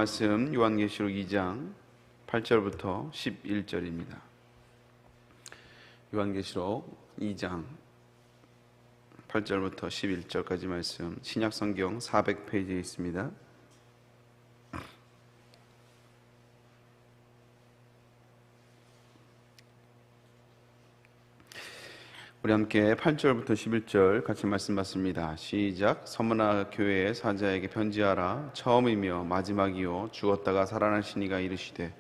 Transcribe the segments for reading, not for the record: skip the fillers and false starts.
말씀 요한계시록 2장 8절부터 11절입니다. 요한계시록 2장 8절부터 11절까지 말씀, 신약성경 400페이지에 있습니다. 우리 함께 8절부터 11절 같이 말씀 받습니다. 시작. 서머나 교회의 사자에게 편지하라. 처음이며 마지막이요 죽었다가 살아나시니가 이르시되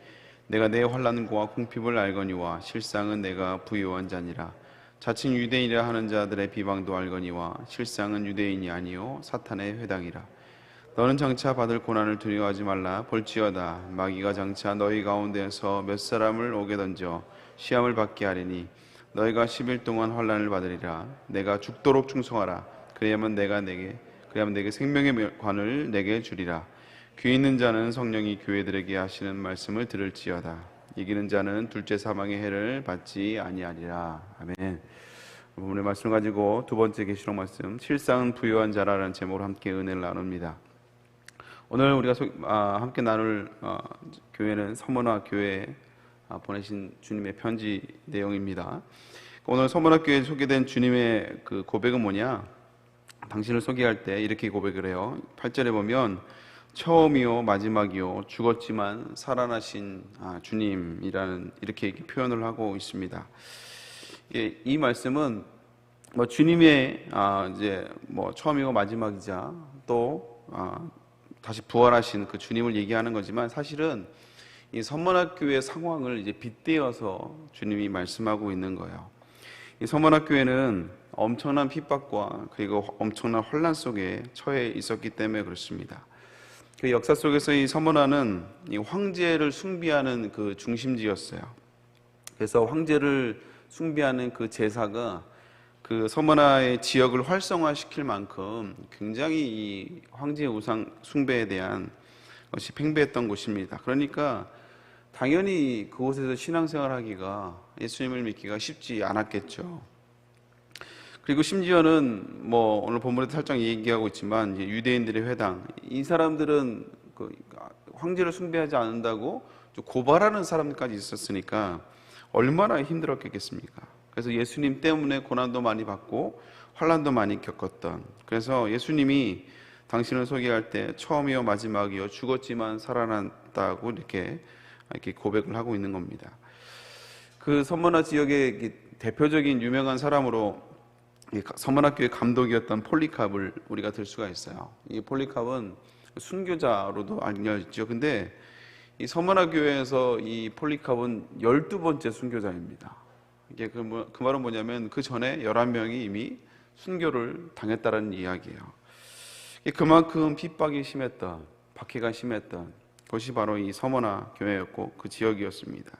내가 내 환난과 궁핍을 알거니와 실상은 내가 부요한 자니라. 자칭 유대인이라 하는 자들의 비방도 알거니와 실상은 유대인이 아니요 사탄의 회당이라. 너는 장차 받을 고난을 두려워하지 말라. 볼지어다 마귀가 장차 너희 가운데에서 몇 사람을 오게 던져 시험을 받게 하리니 너희가 10일 동안 환난을 받으리라. 내가 죽도록 충성하라. 그래야만 내게 생명의 관을 내게 주리라. 귀 있는 자는 성령이 교회들에게 하시는 말씀을 들을지어다. 이기는 자는 둘째 사망의 해를 받지 아니하리라. 아멘. 오늘 말씀을 가지고 두 번째 계시록 말씀, 실상은 부요한 자라는 제목으로 함께 은혜를 나눕니다. 오늘 우리가 함께 나눌 교회는 서머나 교회 보내신 주님의 편지 내용입니다. 오늘 서머나 교회에 소개된 주님의 그 고백은 뭐냐? 당신을 소개할 때 이렇게 고백을 해요. 8절에 보면 처음이요 마지막이요 죽었지만 살아나신 주님이라는 이렇게 표현을 하고 있습니다. 이 말씀은 주님의 이제 처음이고 마지막이자 또 다시 부활하신 그 주님을 얘기하는 거지만, 사실은 이 서머나교회 상황을 이제 빗대어서 주님이 말씀하고 있는 거예요. 이 서머나교회는 엄청난 핍박과 그리고 엄청난 혼란 속에 처해 있었기 때문에 그렇습니다. 그 역사 속에서 이 서머나는 이 황제를 숭배하는 그 중심지였어요. 그래서 황제를 숭배하는 그 제사가 그 서머나의 지역을 활성화시킬 만큼 굉장히 이 황제 우상 숭배에 대한 것이 팽배했던 곳입니다. 그러니까 당연히 그곳에서 신앙생활하기가, 예수님을 믿기가 쉽지 않았겠죠. 그리고 심지어는 오늘 본문에도 살짝 얘기하고 있지만 유대인들의 회당, 이 사람들은 그 황제를 숭배하지 않는다고 고발하는 사람들까지 있었으니까 얼마나 힘들었겠습니까? 그래서 예수님 때문에 고난도 많이 받고 환난도 많이 겪었던, 그래서 예수님이 당신을 소개할 때 처음이요 마지막이요 죽었지만 살아났다고 이렇게 고백을 하고 있는 겁니다. 그 서머나 지역의 대표적인 유명한 사람으로 서머나 교회 감독이었던 폴리캅을 우리가 들 수가 있어요. 이 폴리캅은 순교자로도 알려졌죠. 근데 이 서머나 교회에서 이 폴리캅은 12번째 순교자입니다. 이게 그 말은 뭐냐면 그 전에 11명이 이미 순교를 당했다는 이야기예요. 그만큼 핍박이 심했던, 박해가 심했던 곳이 바로 이 서머나 교회였고 그 지역이었습니다.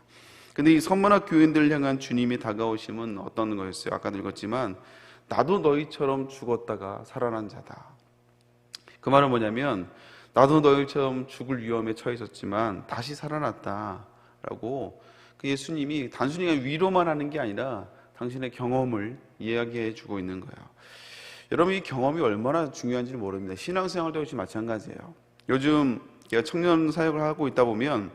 근데 이 서머나 교인들을 향한 주님의 다가오심은 어떤 거였어요? 아까도 읽었지만 나도 너희처럼 죽었다가 살아난 자다. 그 말은 뭐냐면 나도 너희처럼 죽을 위험에 처했었지만 다시 살아났다라고 그 예수님이 단순히 그냥 위로만 하는 게 아니라 당신의 경험을 이야기해 주고 있는 거예요. 여러분, 이 경험이 얼마나 중요한지 모릅니다. 신앙생활도 역시 마찬가지예요. 요즘 제가 청년 사역을 하고 있다 보면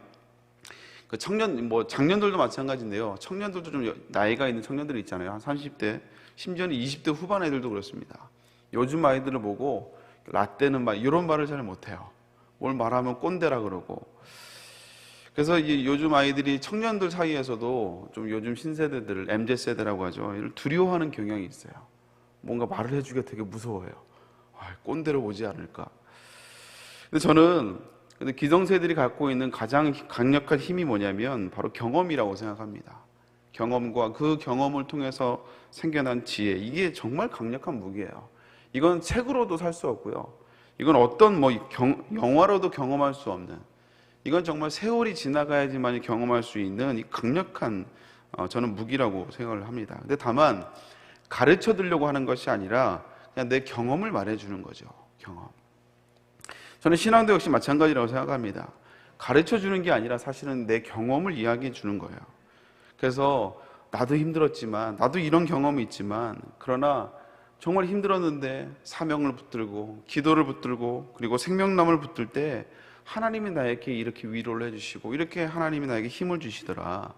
그 장년들도 마찬가지인데요. 청년들도 좀 나이가 있는 청년들이 있잖아요. 한 30대, 심지어는 20대 후반 애들도 그렇습니다. 요즘 아이들을 보고 라떼는 말, 이런 말을 잘 못해요. 뭘 말하면 꼰대라 그러고. 그래서 요즘 아이들이 청년들 사이에서도 좀 요즘 신세대들을 MZ세대라고 하죠. 이를 두려워하는 경향이 있어요. 뭔가 말을 해주기가 되게 무서워요. 꼰대로 보지 않을까. 근데 저는 기성세들이 갖고 있는 가장 강력한 힘이 뭐냐면 바로 경험이라고 생각합니다. 경험과 그 경험을 통해서 생겨난 지혜, 이게 정말 강력한 무기예요. 이건 책으로도 살 수 없고요. 이건 어떤 영화로도 경험할 수 없는, 이건 정말 세월이 지나가야지만 경험할 수 있는 이 강력한 저는 무기라고 생각을 합니다. 근데 다만 가르쳐 드리려고 하는 것이 아니라 그냥 내 경험을 말해주는 거죠. 경험. 저는 신앙도 역시 마찬가지라고 생각합니다. 가르쳐 주는 게 아니라 사실은 내 경험을 이야기해 주는 거예요. 그래서 나도 힘들었지만, 나도 이런 경험이 있지만, 그러나 정말 힘들었는데 사명을 붙들고 기도를 붙들고 그리고 생명남을 붙들 때 하나님이 나에게 이렇게 위로를 해주시고 이렇게 하나님이 나에게 힘을 주시더라.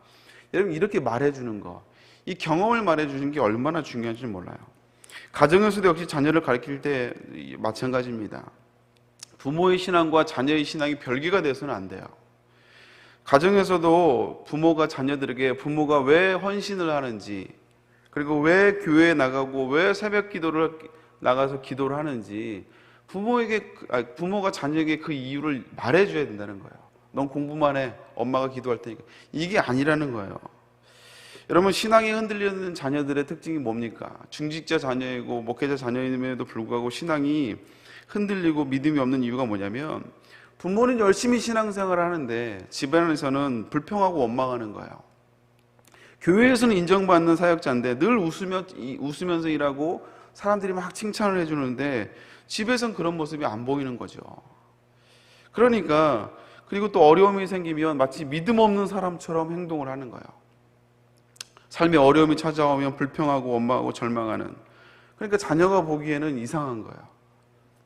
여러분 이렇게 말해주는 거, 이 경험을 말해주는 게 얼마나 중요한지 몰라요. 가정에서도 역시 자녀를 가르칠 때 마찬가지입니다. 부모의 신앙과 자녀의 신앙이 별개가 돼서는 안 돼요. 가정에서도 부모가 자녀들에게 부모가 왜 헌신을 하는지, 그리고 왜 교회에 나가고 왜 새벽 기도를 나가서 기도를 하는지 부모가 자녀에게 그 이유를 말해줘야 된다는 거예요. 넌 공부만 해, 엄마가 기도할 테니까. 이게 아니라는 거예요. 여러분, 신앙이 흔들리는 자녀들의 특징이 뭡니까? 중직자 자녀이고 목회자 자녀임에도 불구하고 신앙이 흔들리고 믿음이 없는 이유가 뭐냐면, 부모는 열심히 신앙생활을 하는데 집안에서는 불평하고 원망하는 거예요. 교회에서는 인정받는 사역자인데 늘 웃으면서 일하고 사람들이 막 칭찬을 해주는데 집에선 그런 모습이 안 보이는 거죠. 그러니까, 그리고 또 어려움이 생기면 마치 믿음 없는 사람처럼 행동을 하는 거예요. 삶에 어려움이 찾아오면 불평하고 원망하고 절망하는. 그러니까 자녀가 보기에는 이상한 거예요.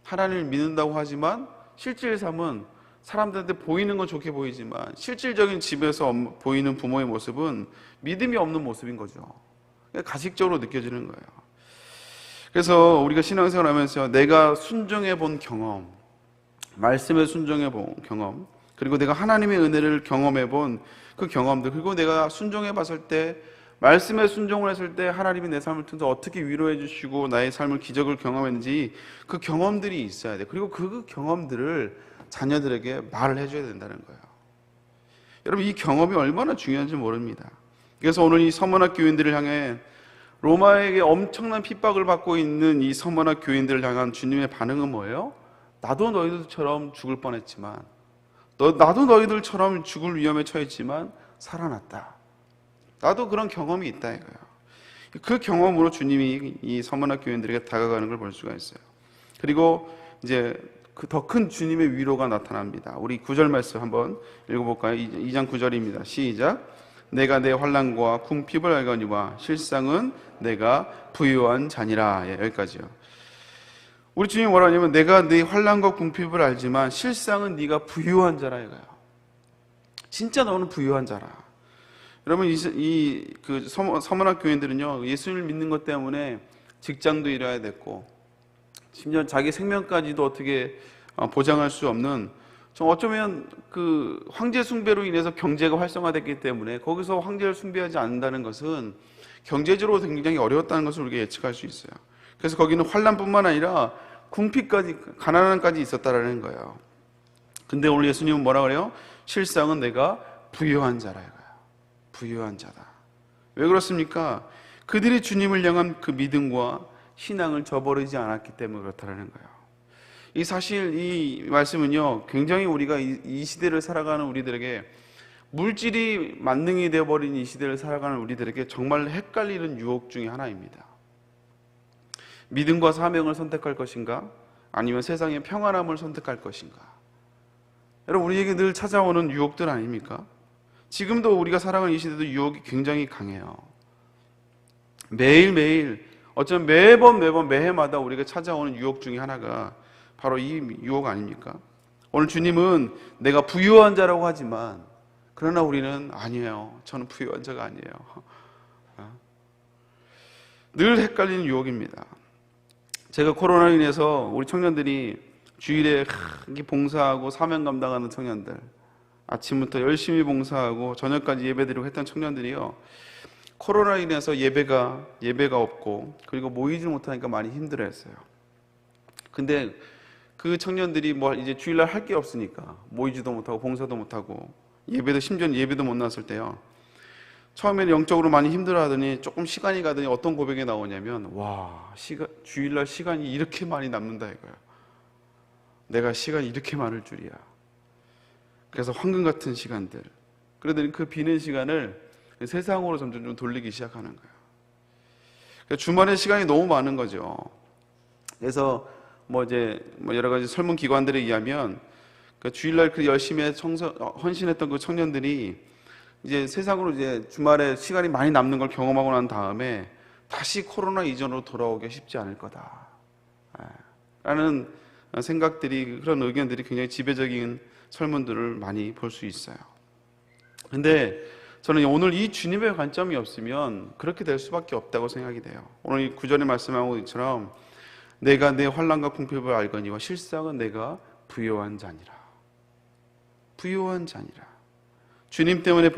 하나님을 믿는다고 하지만 실질 삶은 사람들한테 보이는 건 좋게 보이지만 실질적인 집에서 보이는 부모의 모습은 믿음이 없는 모습인 거죠. 가식적으로 느껴지는 거예요. 그래서 우리가 신앙생활 하면서 내가 순종해 본 경험, 말씀에 순종해 본 경험, 그리고 내가 하나님의 은혜를 경험해 본 그 경험들, 그리고 내가 순종해 봤을 때, 말씀에 순종을 했을 때 하나님이 내 삶을 통해서 어떻게 위로해 주시고 나의 삶을 기적을 경험했는지 그 경험들이 있어야 돼. 그리고 그 경험들을 자녀들에게 말을 해줘야 된다는 거예요. 여러분, 이 경험이 얼마나 중요한지 모릅니다. 그래서 오늘 이 서머나 교인들을 향해, 로마에게 엄청난 핍박을 받고 있는 이 서머나 교인들을 향한 주님의 반응은 뭐예요? 나도 너희들처럼 죽을 뻔했지만, 나도 너희들처럼 죽을 위험에 처했지만 살아났다. 나도 그런 경험이 있다 이거예요. 그 경험으로 주님이 이 서머나 교인들에게 다가가는 걸 볼 수가 있어요. 그리고 이제 그 더 큰 주님의 위로가 나타납니다. 우리 9절 말씀 한번 읽어볼까요? 2장 9절입니다. 시작. 내가 내 환난과 궁핍을 알거니와 실상은 내가 부유한 자니라. 예, 여기까지요. 우리 주님이 뭐라 하냐면 내가 네 환난과 궁핍을 알지만 실상은 네가 부유한 자라 이거예요. 진짜 너는 부유한 자라. 여러분, 그 서머나 교인들은요, 예수를 믿는 것 때문에 직장도 잃어야 됐고, 심지어 자기 생명까지도 어떻게 보장할 수 없는, 어쩌면 그 황제 숭배로 인해서 경제가 활성화됐기 때문에 거기서 황제를 숭배하지 않는다는 것은 경제적으로 굉장히 어려웠다는 것을 우리가 예측할 수 있어요. 그래서 거기는 환난뿐만 아니라 궁핍까지, 가난함까지 있었다라는 거예요. 근데 오늘 예수님은 뭐라 그래요? 실상은 내가 부유한 자라 이거예요. 부유한 자다. 왜 그렇습니까? 그들이 주님을 향한 그 믿음과 신앙을 저버리지 않았기 때문에 그렇다는 거예요. 이 사실 이 말씀은요, 굉장히 우리가 이 시대를 살아가는 우리들에게, 물질이 만능이 되어버린 이 시대를 살아가는 우리들에게 정말 헷갈리는 유혹 중에 하나입니다. 믿음과 사명을 선택할 것인가? 아니면 세상의 평안함을 선택할 것인가? 여러분, 우리에게 늘 찾아오는 유혹들 아닙니까? 지금도 우리가 살아가는 이 시대도 유혹이 굉장히 강해요. 매일매일, 어쩌면 매번 매해마다 우리가 찾아오는 유혹 중에 하나가 바로 이 유혹 아닙니까? 오늘 주님은 내가 부유한 자라고 하지만, 그러나 우리는 아니에요. 저는 부유한 자가 아니에요. 늘 헷갈리는 유혹입니다. 제가 코로나로 인해서 우리 청년들이 주일에 봉사하고 사명 감당하는 청년들, 아침부터 열심히 봉사하고 저녁까지 예배드리고 했던 청년들이요, 코로나로 인해서 예배가 없고 그리고 모이지 못하니까 많이 힘들어했어요. 근데 그 청년들이 이제 주일날 할 게 없으니까 모이지도 못하고 봉사도 못하고 심지어 예배도 못 나왔을 때요, 처음에는 영적으로 많이 힘들어하더니 조금 시간이 가더니 어떤 고백이 나오냐면, 와, 주일날 시간이 이렇게 많이 남는다 이거야. 내가 시간이 이렇게 많을 줄이야. 그래서 황금 같은 시간들, 그러더니 그 비는 시간을 세상으로 점점 좀 돌리기 시작하는 거예요. 주말에 시간이 너무 많은 거죠. 그래서 여러 가지 설문 기관들에 의하면 주일날 그 열심히 헌신했던 그 청년들이 이제 세상으로 이제 주말에 시간이 많이 남는 걸 경험하고 난 다음에 다시 코로나 이전으로 돌아오기 쉽지 않을 거다 라는 생각들이, 그런 의견들이 굉장히 지배적인 설문들을 많이 볼 수 있어요. 근데 저는 오늘 이 주님의 관점이 없으면 그렇게 될 수밖에 없다고 생각이 돼요. 오늘 이 구절에 말씀하고 있처럼 내가 내 환난과 궁핍을 알거니와 실상은 내가 부요한 자니라. 부요한 자니라. 주님 때문에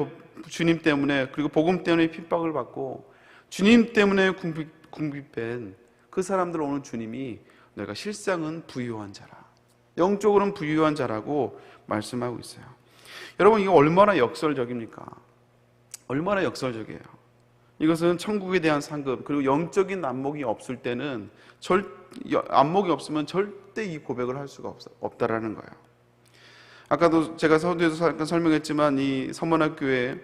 그리고 복음 때문에 핍박을 받고 주님 때문에 궁핍된 그 사람들 오늘 주님이 내가 실상은 부유한 자라, 영적으로는 부유한 자라고 말씀하고 있어요. 여러분, 이거 얼마나 역설적입니까? 얼마나 역설적이에요. 이것은 천국에 대한 상급, 그리고 영적인 안목이 없을 때는 안목이 없으면 절대 이 고백을 할 수가 없다라는 거예요. 아까도 제가 서두에서 잠깐 설명했지만 이 서문학교의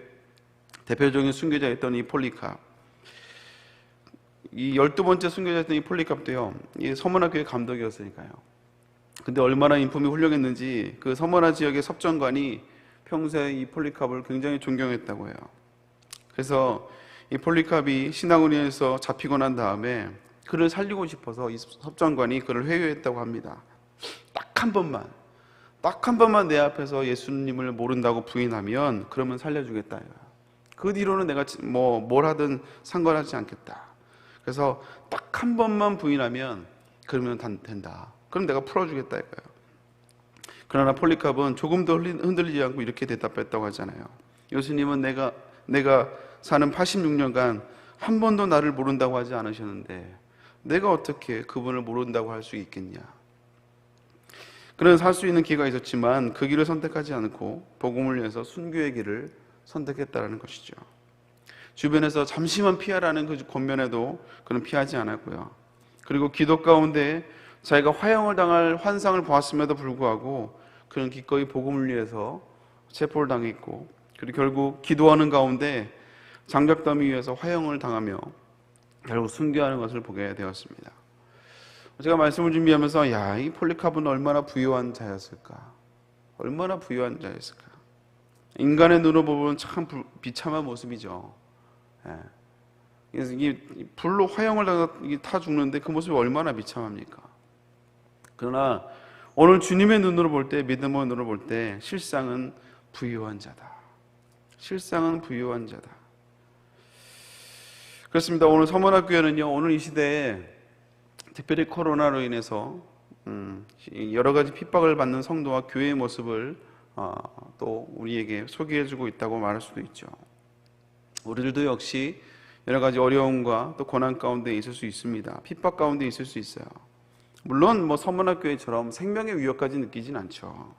대표적인 순교자였던 이 폴리캅, 이 12번째 순교자였던 이 폴리캅도요, 이 서문학교의 감독이었으니까요. 근데 얼마나 인품이 훌륭했는지 그 서문화 지역의 섭정관이 평소에 이 폴리캅을 굉장히 존경했다고 해요. 그래서 이 폴리캅이 신앙운동에서 잡히고 난 다음에 그를 살리고 싶어서 이 섭정관이 그를 회유했다고 합니다. 딱 한 번만 내 앞에서 예수님을 모른다고 부인하면 그러면 살려주겠다. 그 뒤로는 내가 뭘 하든 상관하지 않겠다. 그래서 딱 한 번만 부인하면 그러면 된다. 그럼 내가 풀어주겠다 이거예요. 그러나 폴리캅은 조금도 흔들리지 않고 이렇게 대답했다고 하잖아요. 예수님은 내가 사는 86년간 한 번도 나를 모른다고 하지 않으셨는데 내가 어떻게 그분을 모른다고 할 수 있겠냐. 그는 살 수 있는 기회가 있었지만 그 길을 선택하지 않고 복음을 위해서 순교의 길을 선택했다는 것이죠. 주변에서 잠시만 피하라는 그 권면에도 그는 피하지 않았고요. 그리고 기도 가운데 자기가 화형을 당할 환상을 보았음에도 불구하고 그는 기꺼이 복음을 위해서 체포를 당했고, 그리고 결국 기도하는 가운데 장작더미 위에서 화형을 당하며 결국 순교하는 것을 보게 되었습니다. 제가 말씀을 준비하면서 이 폴리캅은 얼마나 부유한 자였을까? 얼마나 부유한 자였을까? 인간의 눈으로 보면 참 비참한 모습이죠. 그래서 이게 불로 화형을 타 죽는데 그 모습이 얼마나 비참합니까? 그러나 오늘 주님의 눈으로 볼 때, 믿음의 눈으로 볼 때 실상은 부유한 자다. 실상은 부유한 자다. 그렇습니다. 오늘 서문학교회는요, 오늘 이 시대에 특별히 코로나로 인해서 여러 가지 핍박을 받는 성도와 교회의 모습을 또 우리에게 소개해주고 있다고 말할 수도 있죠. 우리들도 역시 여러 가지 어려움과 또 고난 가운데 있을 수 있습니다. 핍박 가운데 있을 수 있어요. 물론 서문학교회처럼 생명의 위협까지 느끼진 않죠.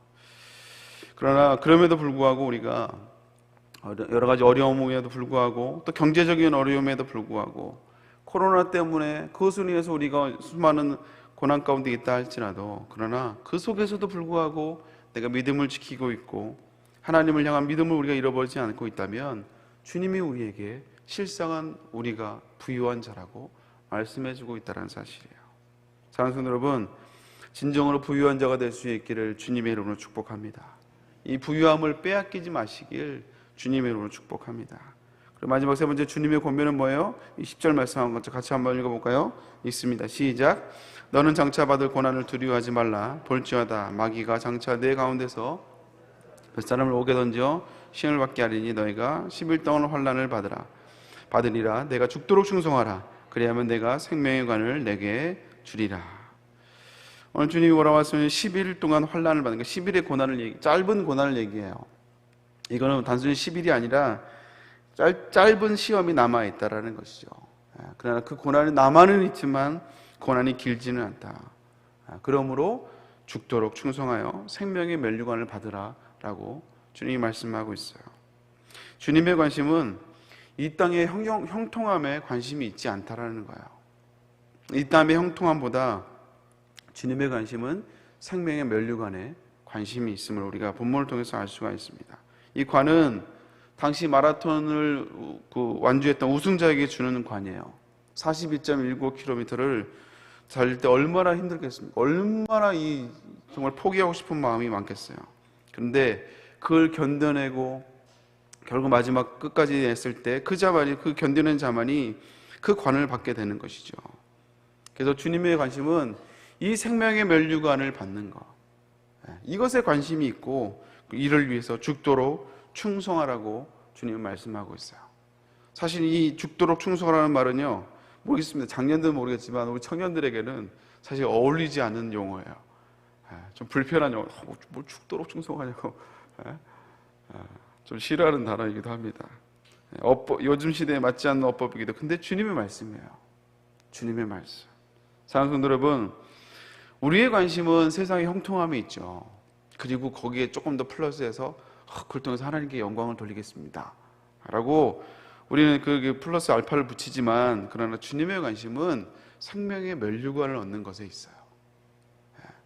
그러나 그럼에도 불구하고 우리가 여러 가지 어려움에도 불구하고 또 경제적인 어려움에도 불구하고 코로나 때문에 그것을 위해서 우리가 수많은 고난 가운데 있다 할지라도, 그러나 그 속에서도 불구하고 내가 믿음을 지키고 있고 하나님을 향한 믿음을 우리가 잃어버리지 않고 있다면 주님이 우리에게 실상은 우리가 부유한 자라고 말씀해주고 있다는 사실이에요. 사랑하는 성도 여러분, 진정으로 부유한 자가 될 수 있기를 주님의 이름으로 축복합니다. 이 부유함을 빼앗기지 마시길 주님의 이름으로 축복합니다. 그리고 마지막 세 번째 주님의 권면은 뭐예요? 이 10절 말씀 같이 한번 읽어볼까요? 읽습니다. 시작. 너는 장차 받을 고난을 두려워하지 말라. 볼지어다 마귀가 장차 내 가운데서 몇 사람을 옥에 던져 시험을 받게 하리니 너희가 10일 동안 환난을 받으리라. 내가 죽도록 충성하라. 그리하면 내가 생명의 관을 내게 주리라. 오늘 주님이 뭐라고 하시면 10일 동안 환난을 받는, 10일의 짧은 고난을 얘기해요. 이거는 단순히 10일이 아니라 짧은 시험이 남아있다라는 것이죠. 그러나 그 고난이 남아는 있지만 고난이 길지는 않다. 그러므로 죽도록 충성하여 생명의 면류관을 받으라 라고 주님이 말씀하고 있어요. 주님의 관심은 이 땅의 형통함에 관심이 있지 않다라는 거예요. 이 땅의 형통함보다 주님의 관심은 생명의 면류관에 관심이 있음을 우리가 본문을 통해서 알 수가 있습니다. 이 관은 당시 마라톤을 완주했던 우승자에게 주는 관이에요. 42.19km를 달릴 때 얼마나 힘들겠습니까? 얼마나 정말 포기하고 싶은 마음이 많겠어요. 그런데 그걸 견뎌내고 결국 마지막 끝까지 했을 때 그 견뎌낸 자만이 그 관을 받게 되는 것이죠. 그래서 주님의 관심은 이 생명의 면류관을 받는 것, 이것에 관심이 있고 이를 위해서 죽도록 충성하라고 주님은 말씀하고 있어요. 사실 이 죽도록 충성하라는 말은요, 모르겠습니다. 작년들은 모르겠지만 우리 청년들에게는 사실 어울리지 않는 용어예요. 좀 불편한 용어. 뭘 죽도록 충성하냐고. 좀 싫어하는 단어이기도 합니다. 요즘 시대에 맞지 않는 어법이기도. 근데 주님의 말씀이에요. 주님의 말씀. 사랑하는 성도 여러분, 우리의 관심은 세상의 형통함에 있죠. 그리고 거기에 조금 더 플러스해서 그걸 통해서 하나님께 영광을 돌리겠습니다 라고 우리는 그 플러스 알파를 붙이지만, 그러나 주님의 관심은 생명의 면류관을 얻는 것에 있어요.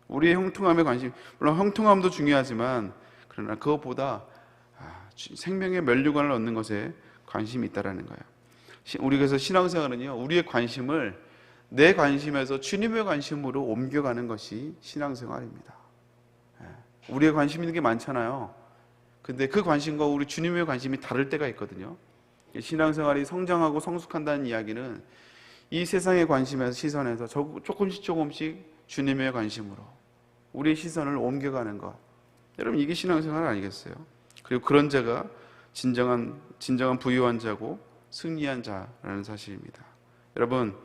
우리의 형통함에 관심, 물론 형통함도 중요하지만 그러나 그것보다 생명의 면류관을 얻는 것에 관심이 있다라는 거예요. 우리 그래서 신앙생활은요, 우리의 관심을 내 관심에서 주님의 관심으로 옮겨가는 것이 신앙생활입니다. 우리의 관심 있는 게 많잖아요. 근데 그 관심과 우리 주님의 관심이 다를 때가 있거든요. 신앙생활이 성장하고 성숙한다는 이야기는 이 세상의 관심에서, 시선에서 조금씩 주님의 관심으로 우리의 시선을 옮겨가는 것. 여러분, 이게 신앙생활 아니겠어요? 그리고 그런 자가 진정한 부유한 자고 승리한 자라는 사실입니다. 여러분,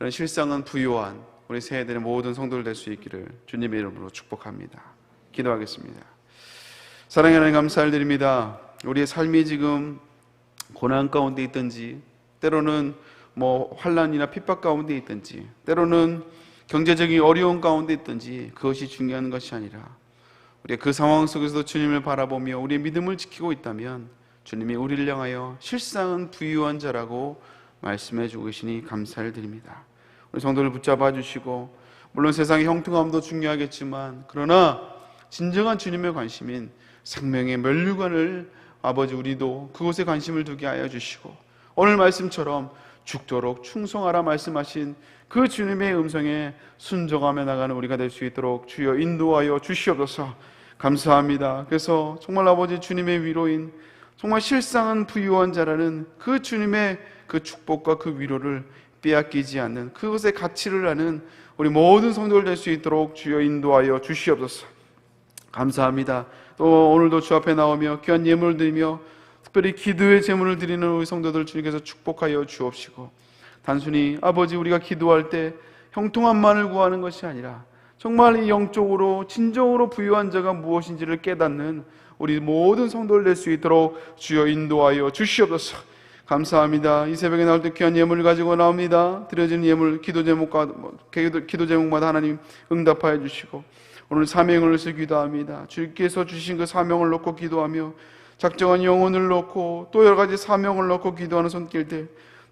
이런 실상은 부유한 우리 세대의 모든 성도들 될 수 있기를 주님의 이름으로 축복합니다. 기도하겠습니다. 사랑의 하나님, 감사드립니다. 우리의 삶이 지금 고난 가운데 있든지, 때로는 환난이나 핍박 가운데 있든지, 때로는 경제적인 어려움 가운데 있든지, 그것이 중요한 것이 아니라 우리가 그 상황 속에서도 주님을 바라보며 우리의 믿음을 지키고 있다면 주님이 우리를 향하여 실상은 부유한 자라고 말씀해 주고 계시니 감사를 드립니다. 우리 성도를 붙잡아 주시고, 물론 세상의 형통함도 중요하겠지만 그러나 진정한 주님의 관심인 생명의 면류관을 아버지 우리도 그곳에 관심을 두게 하여 주시고, 오늘 말씀처럼 죽도록 충성하라 말씀하신 그 주님의 음성에 순종하며 나가는 우리가 될 수 있도록 주여 인도하여 주시옵소서. 감사합니다. 그래서 정말 아버지 주님의 위로인, 정말 실상은 부유한 자라는 그 주님의 그 축복과 그 위로를 빼앗기지 않는 그것의 가치를 아는 우리 모든 성도들 될 수 있도록 주여 인도하여 주시옵소서. 감사합니다. 또 오늘도 주 앞에 나오며 귀한 예물을 드리며 특별히 기도의 제물을 드리는 우리 성도들 주님께서 축복하여 주옵시고, 단순히 아버지 우리가 기도할 때 형통함만을 구하는 것이 아니라 정말 이 영적으로 진정으로 부유한 자가 무엇인지를 깨닫는 우리 모든 성도들 될 수 있도록 주여 인도하여 주시옵소서. 감사합니다. 이 새벽에 나올 때 귀한 예물을 가지고 나옵니다. 드려지는 예물 기도 제목마다 하나님 응답하여 주시고, 오늘 사명을 위해서 기도합니다. 주께서 주신 그 사명을 놓고 기도하며 작정한 영혼을 놓고 또 여러 가지 사명을 놓고 기도하는 손길들,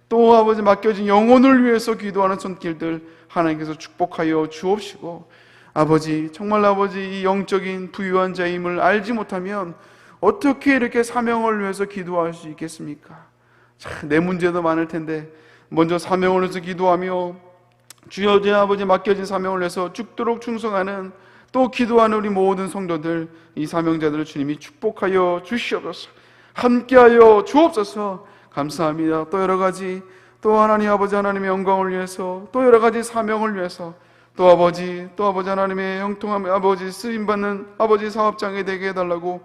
또 아버지 맡겨진 영혼을 위해서 기도하는 손길들 하나님께서 축복하여 주옵시고, 아버지 정말 아버지 이 영적인 부유한 자임을 알지 못하면 어떻게 이렇게 사명을 위해서 기도할 수 있겠습니까? 내 문제도 많을 텐데 먼저 사명을 위해서 기도하며 주여 제 아버지 맡겨진 사명을 위해서 죽도록 충성하는, 또 기도하는 우리 모든 성도들, 이 사명자들을 주님이 축복하여 주시옵소서. 함께하여 주옵소서. 감사합니다. 또 여러 가지, 또 하나님 아버지 하나님의 영광을 위해서, 또 여러 가지 사명을 위해서, 또 아버지 하나님의 형통함, 아버지 쓰임받는 아버지 사업장에 되게 해달라고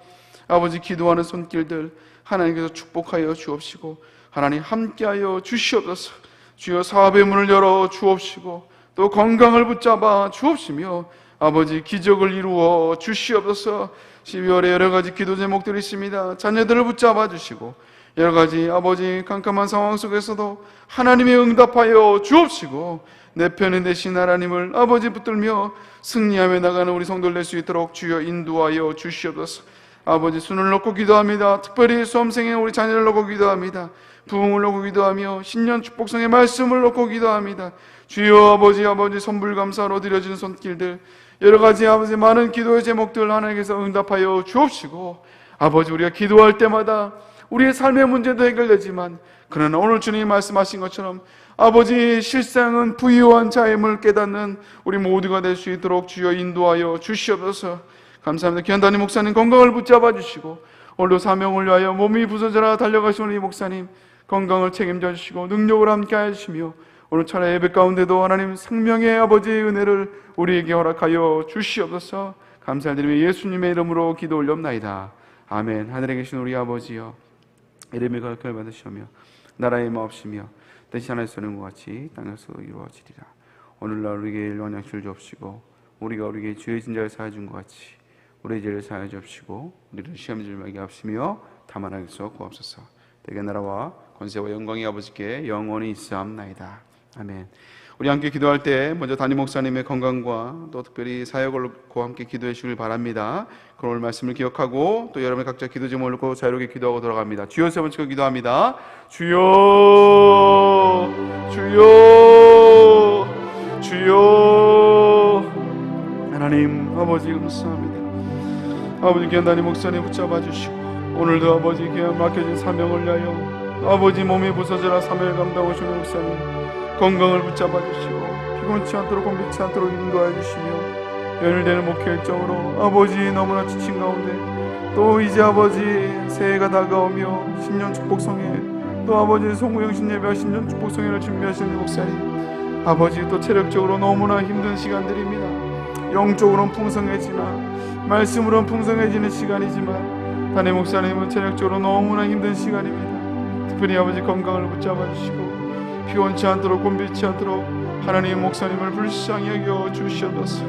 아버지 기도하는 손길들 하나님께서 축복하여 주옵시고, 하나님 함께하여 주시옵소서. 주여 사업의 문을 열어 주옵시고, 또 건강을 붙잡아 주옵시며 아버지 기적을 이루어 주시옵소서. 12월에 여러 가지 기도 제목들이 있습니다. 자녀들을 붙잡아 주시고 여러 가지 아버지 깜깜한 상황 속에서도 하나님의 응답하여 주옵시고, 내 편에 되신 하나님을 아버지 붙들며 승리하며 나가는 우리 성도들 될 수 있도록 주여 인도하여 주시옵소서. 아버지 순을 놓고 기도합니다. 특별히 수험생의 우리 자녀를 놓고 기도합니다. 부흥을 놓고 기도하며 신년 축복성의 말씀을 놓고 기도합니다. 주여 아버지 선불 감사로 드려지는 손길들, 여러 가지 아버지 많은 기도의 제목들 하나님께서 응답하여 주옵시고, 아버지 우리가 기도할 때마다 우리의 삶의 문제도 해결되지만 그러나 오늘 주님이 말씀하신 것처럼 아버지 실상은 부유한 자임을 깨닫는 우리 모두가 될 수 있도록 주여 인도하여 주시옵소서. 감사합니다. 귀한 담임 목사님 건강을 붙잡아 주시고, 오늘도 사명을 위하여 몸이 부서져라 달려가신 우리 목사님 건강을 책임져 주시고 능력을 함께 하시며, 오늘 찬양 예배 가운데도 하나님 생명의 아버지의 은혜를 우리에게 허락하여 주시옵소서. 감사드리며 예수님의 이름으로 기도 올렵나이다. 아멘. 하늘에 계신 우리 아버지여, 이름이 거룩하게 받으시오며 나라의 마옵시며 뜻이 하늘에서 이룬 것 같이 땅에서도 이루어지리라. 오늘날 우리에게 일용할 양식을 주옵시고 우리가 우리에게 죄진 자를 사하여 준 것 같이 우리의 죄를 사하여 주옵시고 우리를 시험에 들게 하시며 다만 악에서 구하옵소서. 대개 나라와 권세와 영광이 아버지께 영원히 있사옵나이다. 아멘. 우리 함께 기도할 때 먼저 담임 목사님의 건강과 또 특별히 사역을 놓고 함께 기도해 주시길 바랍니다. 그런 오늘 말씀을 기억하고 또 여러분 각자 기도 제목을 놓고 자유롭게 기도하고 돌아갑니다. 주여 세 번째 기도합니다. 주여 주여 주여. 하나님 아버지 감사합니다. 아버지 귀한 담임 목사님 붙잡아 주시고 오늘도 아버지 귀한 맡겨진 사명을 위하여 아버지 몸이 부서져라 사명을 감당하시는 목사님 건강을 붙잡아 주시고 피곤치 않도록 곤비치 않도록 인도하여 주시며 연일되는 목표 일정으로 아버지 너무나 지친 가운데 또 이제 아버지 새해가 다가오며 신년 축복성회 또 아버지 송구영신 예배와 신년 축복성회를 준비하시는 목사님 아버지 또 체력적으로 너무나 힘든 시간들입니다. 영적으로는 풍성해지나 말씀으로는 풍성해지는 시간이지만 담임 목사님은 체력적으로 너무나 힘든 시간입니다. 특별히 아버지 건강을 붙잡아 주시고 피곤치 않도록 곤비치 않도록 하나님 목사님을 불쌍히 여겨 주시옵소서.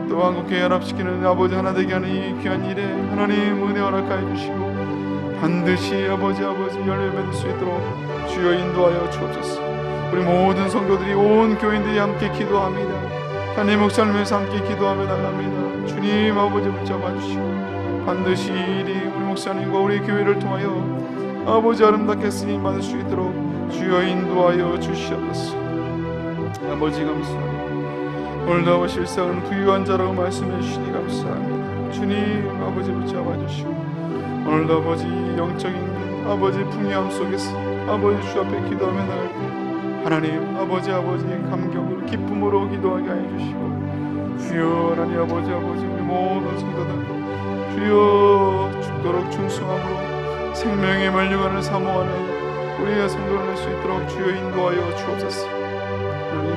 또 한국교회 연합시키는 아버지 하나 되게 하는 이 귀한 일에 하나님 은혜 허락하여 주시고 반드시 아버지 열매 맺을 수 있도록 주여 인도하여 주옵소서. 우리 모든 성도들이 온 교인들이 함께 기도합니다. 담임 목사님을 위해서 함께 기도하며 나갑니다. 주님 아버지 붙잡아 주시고 반드시 우리 목사님과 우리 교회를 통하여 아버지 아름답게 쓰임 받을 수 있도록 주여 인도하여 주시옵소서. 아버지 감사합니다. 오늘도 아버지 일상은 부유한 자라고 말씀해 주시니 감사합니다. 주님 아버지 붙잡아 주시고 오늘도 아버지 영적인 아버지 풍요함 속에서 아버지 주 앞에 기도하며 나갈 때 하나님 아버지 감격으로 기쁨으로 기도하게 하여 주시고 주여 하나님 아버지 우리 모든 성도들 주여 죽도록 충성함으로 생명의 만류관을 사모하는 우리의 성도를 낼 수 있도록 주여 인도하여 주옵소서. 하나님